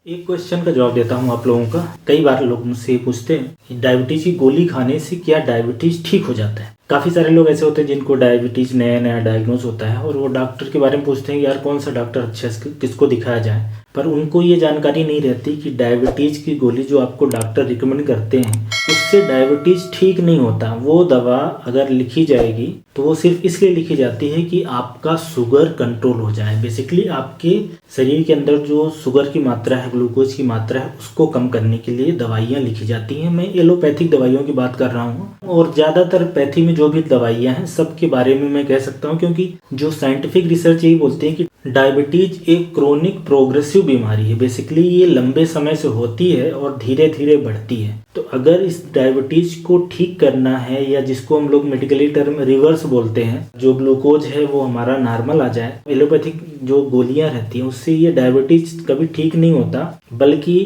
एक क्वेश्चन का जवाब देता हूँ आप लोगों का। कई बार लोग मुझसे ये पूछते हैं कि डायबिटीज की गोली खाने से क्या डायबिटीज ठीक हो जाता है। काफ़ी सारे लोग ऐसे होते हैं जिनको डायबिटीज नया नया डायग्नोज होता है और वो डॉक्टर के बारे में पूछते हैं कि यार कौन सा डॉक्टर अच्छा है, किसको दिखाया जाए। पर उनको ये जानकारी नहीं रहती कि डायबिटीज की गोली जो आपको डॉक्टर रिकमेंड करते हैं उससे डायबिटीज ठीक नहीं होता। वो दवा अगर लिखी जाएगी तो वो सिर्फ इसलिए लिखी जाती है कि आपका शुगर कंट्रोल हो जाए। बेसिकली आपके शरीर के अंदर जो शुगर की मात्रा है, ग्लूकोज की मात्रा है, उसको कम करने के लिए दवाइयाँ लिखी जाती हैं। मैं एलोपैथिक दवाइयों की बात कर रहा हूँ और ज़्यादातर पैथी में जो भी दवाइयाँ हैं सब के बारे में मैं कह सकता हूँ, क्योंकि जो साइंटिफिक रिसर्च यही बोलते हैं कि डायबिटीज एक क्रोनिक प्रोग्रेसिव बीमारी है। बेसिकली ये लंबे समय से होती है और धीरे धीरे बढ़ती है। तो अगर इस डायबिटीज को ठीक करना है, या जिसको हम लोग मेडिकली टर्म रिवर्स बोलते हैं, जो ग्लूकोज है वो हमारा नॉर्मल आ जाए, एलोपैथिक जो गोलियां रहती हैं उससे ये डायबिटीज कभी ठीक नहीं होता। बल्कि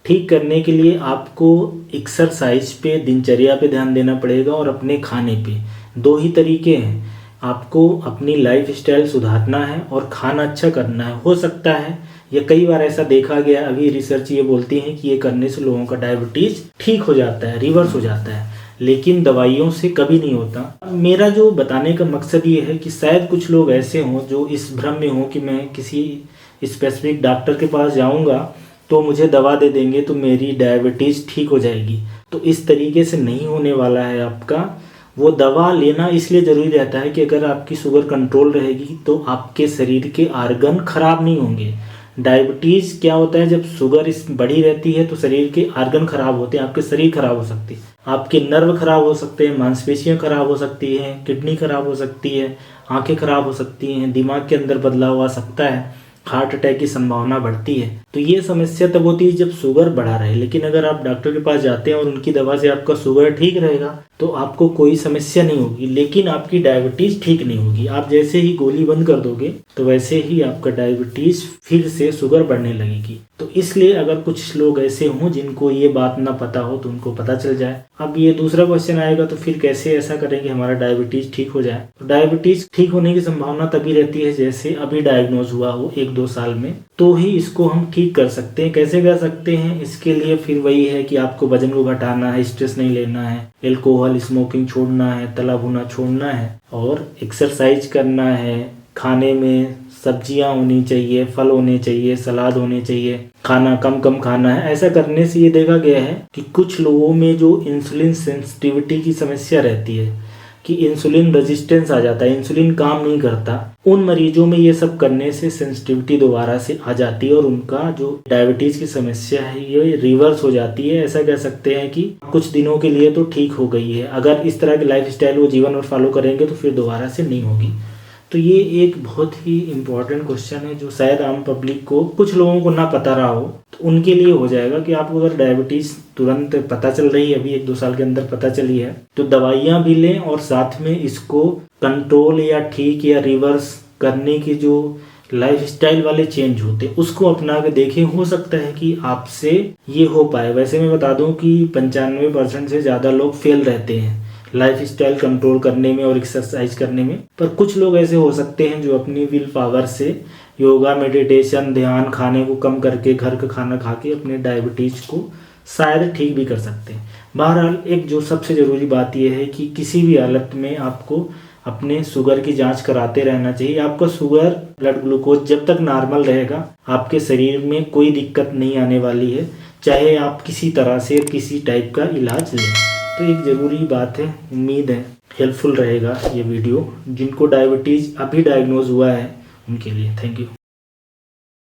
ठीक करने के लिए आपको एक्सरसाइज पे, दिनचर्या पे ध्यान देना पड़ेगा और अपने खाने पे। दो ही तरीके हैं, आपको अपनी लाइफ स्टाइल सुधारना है और खाना अच्छा करना है। हो सकता है या कई बार ऐसा देखा गया, अभी रिसर्च ये बोलती है कि ये करने से लोगों का डायबिटीज ठीक हो जाता है, रिवर्स हो जाता है, लेकिन दवाइयों से कभी नहीं होता। मेरा जो बताने का मकसद ये है कि शायद कुछ लोग ऐसे हों जो इस भ्रम में हों कि मैं किसी स्पेसिफिक डॉक्टर के पास जाऊंगा तो मुझे दवा दे देंगे तो मेरी डायबिटीज ठीक हो जाएगी। तो इस तरीके से नहीं होने वाला है आपका। वो दवा लेना इसलिए ज़रूरी रहता है कि अगर आपकी शुगर कंट्रोल रहेगी तो आपके शरीर के आर्गन खराब नहीं होंगे। डायबिटीज़ क्या होता है, जब शुगर इस बढ़ी रहती है तो शरीर के आर्गन खराब होते हैं, आपके शरीर खराब हो सकती है, आपके नर्व खराब हो सकते हैं, मांसपेशियां खराब हो सकती हैं, किडनी खराब हो सकती है, आंखें खराब हो सकती हैं, दिमाग के अंदर बदलाव आ सकता है, हार्ट अटैक की संभावना बढ़ती है। तो ये समस्या तब होती है जब शुगर बढ़ा रहे। लेकिन अगर आप डॉक्टर के पास जाते हैं और उनकी दवा से आपका शुगर ठीक रहेगा तो आपको कोई समस्या नहीं होगी, लेकिन आपकी डायबिटीज ठीक नहीं होगी। आप जैसे ही गोली बंद कर दोगे तो वैसे ही आपका डायबिटीज फिर से शुगर बढ़ने लगेगी। तो इसलिए अगर कुछ लोग ऐसे हों जिनको ये बात ना पता हो तो उनको पता चल जाए। अब ये दूसरा क्वेश्चन आएगा, तो फिर कैसे ऐसा करेंगे हमारा डायबिटीज ठीक हो जाए। तो डायबिटीज ठीक होने की संभावना तभी रहती है जैसे अभी डायग्नोज हुआ हो 1-2 साल में, तो ही इसको हम ठीक कर सकते हैं। कैसे कर सकते हैं, इसके लिए फिर वही है कि आपको वजन को घटाना है, स्ट्रेस नहीं लेना है, एल्कोहल स्मोकिंग छोड़ना है, तला भुना छोड़ना है और एक्सरसाइज करना है। खाने में सब्जियां होनी चाहिए, फल होने चाहिए, सलाद होने चाहिए, खाना कम कम खाना है। ऐसा करने से ये देखा गया है कि कुछ लोगों में जो इंसुलिन सेंसिटिविटी की समस्या रहती है, कि इंसुलिन रेजिस्टेंस आ जाता है, इंसुलिन काम नहीं करता, उन मरीजों में ये सब करने से सेंसिटिविटी दोबारा से आ जाती है और उनका जो डायबिटीज की समस्या है ये रिवर्स हो जाती है। ऐसा कह सकते हैं कि कुछ दिनों के लिए तो ठीक हो गई है। अगर इस तरह की लाइफ स्टाइल वो जीवन भर फॉलो करेंगे तो फिर दोबारा से नहीं होगी। तो ये एक बहुत ही इम्पोर्टेंट क्वेश्चन है जो शायद आम पब्लिक को, कुछ लोगों को ना पता रहा हो, तो उनके लिए हो जाएगा कि आपको अगर डायबिटीज़ तुरंत पता चल रही है, अभी 1-2 साल के अंदर पता चली है, तो दवाइयाँ भी लें और साथ में इसको कंट्रोल या ठीक या रिवर्स करने की जो लाइफ स्टाइल वाले चेंज होते हैं उसको अपना के देखें। हो सकता है कि आपसे ये हो पाए। वैसे मैं बता दूं कि 95% से ज़्यादा लोग फेल रहते हैं लाइफ स्टाइल कंट्रोल करने में और एक्सरसाइज करने में। पर कुछ लोग ऐसे हो सकते हैं जो अपनी विल पावर से योगा, मेडिटेशन, ध्यान, खाने को कम करके, घर का खाना खा के अपने डायबिटीज को शायद ठीक भी कर सकते हैं। बहरहाल एक जो सबसे ज़रूरी बात यह है कि किसी भी हालत में आपको अपने शुगर की जांच कराते रहना चाहिए। आपका शुगर, ब्लड ग्लूकोज जब तक नॉर्मल रहेगा आपके शरीर में कोई दिक्कत नहीं आने वाली है, चाहे आप किसी तरह से किसी टाइप का इलाज लें। तो एक ज़रूरी बात है, उम्मीद है हेल्पफुल रहेगा ये वीडियो जिनको डायबिटीज़ अभी डायग्नोज हुआ है उनके लिए। Thank you.